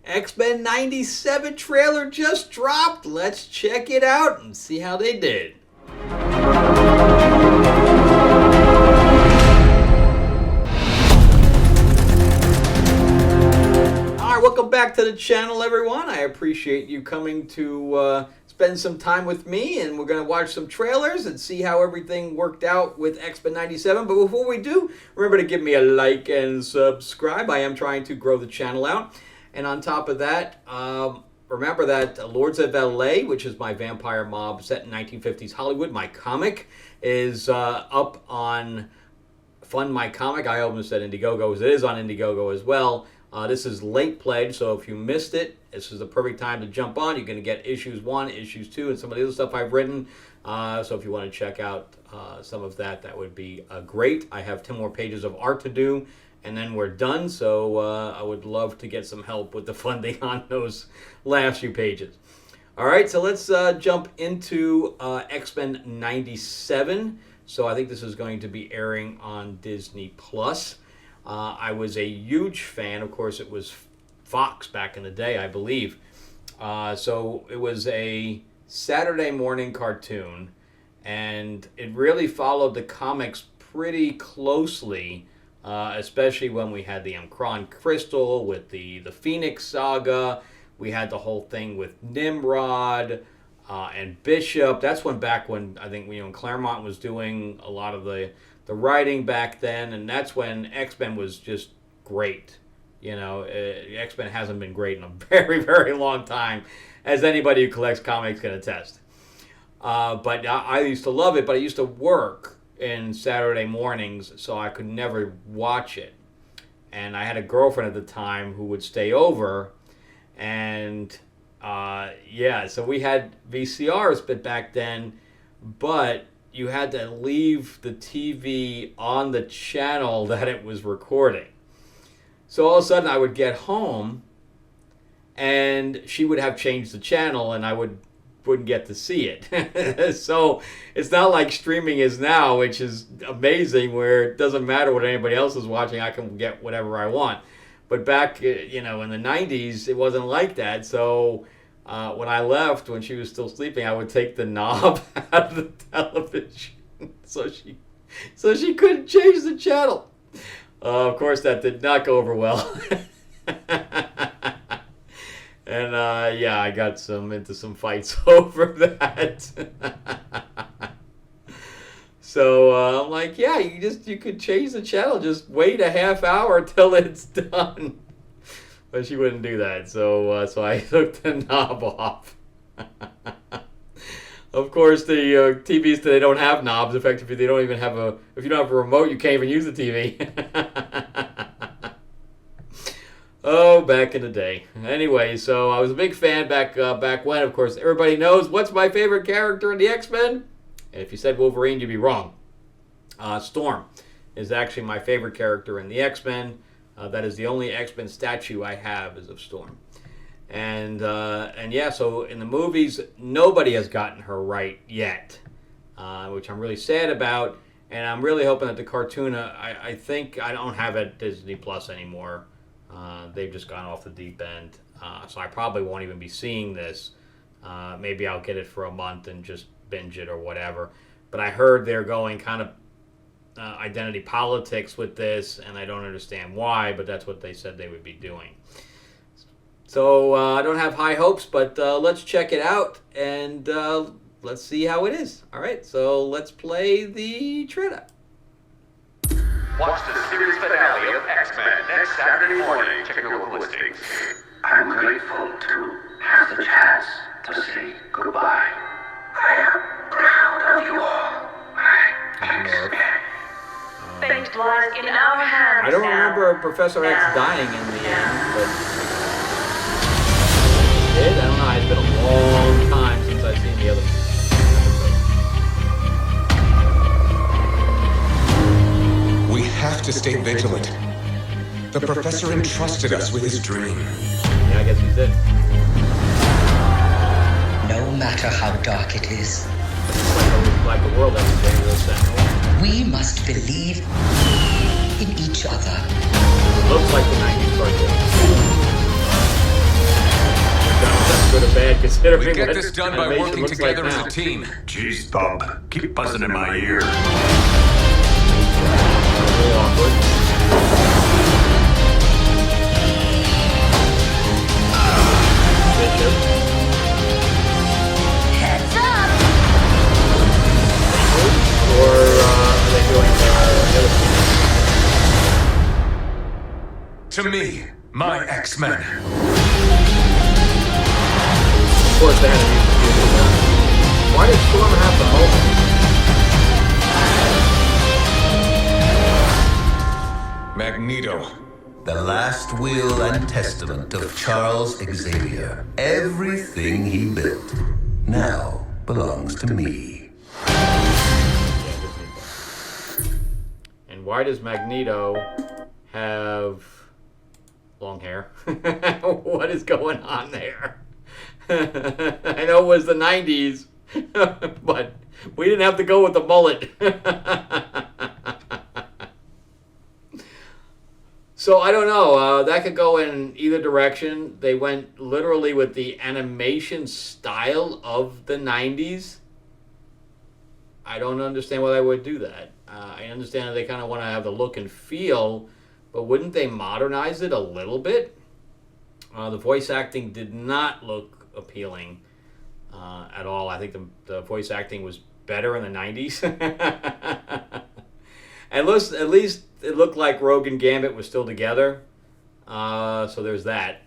X-Men 97 trailer just dropped. Let's check it out and see how they did. Alright, welcome back to the channel, everyone. I appreciate you coming to spend some time with me, and we're going to watch some trailers and see how everything worked out with X-Men 97. But before we do, remember to give me a like and subscribe. I am trying to grow the channel out. And on top of that, remember that Lords of L.A., which is my vampire mob set in 1950s Hollywood, my comic, is up on Fund My Comic. I almost said Indiegogo, as it is on Indiegogo as well. This is late pledge, so if you missed it, this is the perfect time to jump on. You're going to get issues 1, issues 2, and some of the other stuff I've written. So if you want to check out some of that, that would be great. I have 10 more pages of art to do, and then we're done. So I would love to get some help with the funding on those last few pages. All right, so let's jump into X-Men 97. So I think this is going to be airing on Disney+. I was a huge fan. Of course, it was Fox back in the day, I believe. So it was a Saturday morning cartoon, and it really followed the comics pretty closely, especially when we had the M'Kraan Crystal with the Phoenix Saga. We had the whole thing with Nimrod and Bishop. That's back when I think Claremont was doing a lot of the writing back then, and that's when X-Men was just great. X-Men hasn't been great in a very, very long time, as anybody who collects comics can attest. But I used to love it, but I used to work in Saturday mornings, so I could never watch it. And I had a girlfriend at the time who would stay over, and so we had VCRs back then, but you had to leave the TV on the channel that it was recording. So all of a sudden I would get home and she would have changed the channel and I wouldn't get to see it. So it's not like streaming is now, which is amazing, where it doesn't matter what anybody else is watching, I can get whatever I want. But back in the 90s, it wasn't like that. So when I left, when she was still sleeping, I would take the knob out of the television so she couldn't change the channel. Of course, that did not go over well. And I got into some fights over that. So I'm like, you could change the channel. Just wait a half hour till it's done. But she wouldn't do that, so I took the knob off. Of course, the TVs today don't have knobs. Effectively, they don't even have if you don't have a remote, you can't even use the TV. Oh, back in the day. Anyway, so I was a big fan back when. Of course, everybody knows what's my favorite character in the X-Men. And if you said Wolverine, you'd be wrong. Storm is actually my favorite character in the X-Men. That is the only X-Men statue I have is of Storm. And so in the movies, nobody has gotten her right yet, which I'm really sad about. And I'm really hoping that the cartoon, I think I don't have it Disney Plus anymore. They've just gone off the deep end. So I probably won't even be seeing this. Maybe I'll get it for a month and just binge it or whatever. But I heard they're going kind of identity politics with this, and I don't understand why, but that's what they said they would be doing. So I don't have high hopes, but let's check it out, and let's see how it is. All right, so let's play the trailer. Watch the series finale of X-Men next Saturday morning. Check your local listings. I'm grateful to have the chance to say goodbye. I am proud of you all. X-Men. Fate lies in our hands. I don't remember Professor X dying in the end, but I don't know. It's been a long time since I've seen the other episode. We have to stay vigilant. The professor entrusted us with his dream. Yeah, I guess he did. No matter how dark it is, like the world we must believe in each other. Looks like the 90s cartoon. like, considering We get what this done by animation working looks like together as now. a team. Jeez, bub. Keep buzzing in my ear. A little awkward. Bishop. Heads up! Or are they doing the other thing? To me, my X-Men. Of course, they had to use the computer. Why did Storm have the moment? Magneto. The last will and testament of Charles Xavier. Everything he built now belongs to me. And why does Magneto have long hair? What is going on there? I know it was the 90s, but we didn't have to go with the mullet. So I don't know. That could go in either direction. They went literally with the animation style of the 90s. I don't understand why they would do that. I understand that they kind of want to have the look and feel, but wouldn't they modernize it a little bit? The voice acting did not look appealing at all. I think the voice acting was better in the 90s. At least it looked like Rogue and Gambit was still together. So there's that.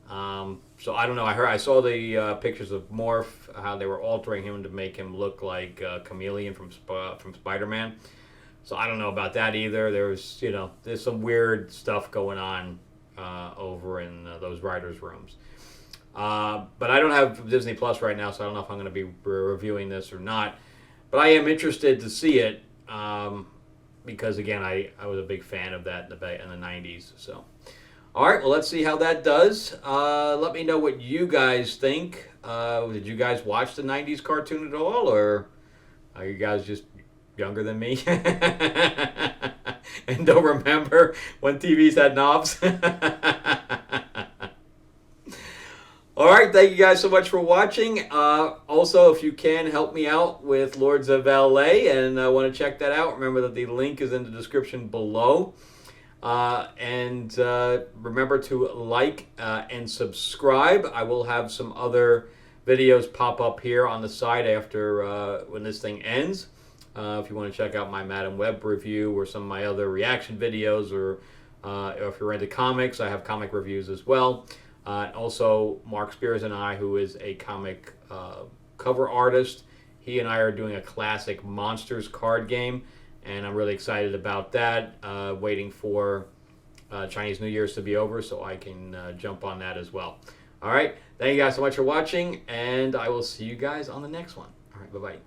So I don't know. I saw the pictures of Morph, how they were altering him to make him look like Chameleon from Spider-Man. So I don't know about that either. There's some weird stuff going on over in those writers' rooms. But I don't have Disney Plus right now, so I don't know if I'm going to be reviewing this or not. But I am interested to see it. Because again, I was a big fan of that in the 90s. So, all right, well, let's see how that does. Let me know what you guys think. Did you guys watch the 90s cartoon at all, or are you guys just younger than me and don't remember when TVs had knobs? All right, thank you guys so much for watching. Also, if you can, help me out with Lords of LA, and I want to check that out. Remember that the link is in the description below. And remember to like and subscribe. I will have some other videos pop up here on the side after when this thing ends. If you want to check out my Madam Web review or some of my other reaction videos, or if you're into comics, I have comic reviews as well. Also, Mark Spears and I, who is a comic cover artist, he and I are doing a classic Monsters card game, and I'm really excited about that. Waiting for Chinese New Year's to be over so I can jump on that as well. All right, thank you guys so much for watching, and I will see you guys on the next one. All right, bye-bye.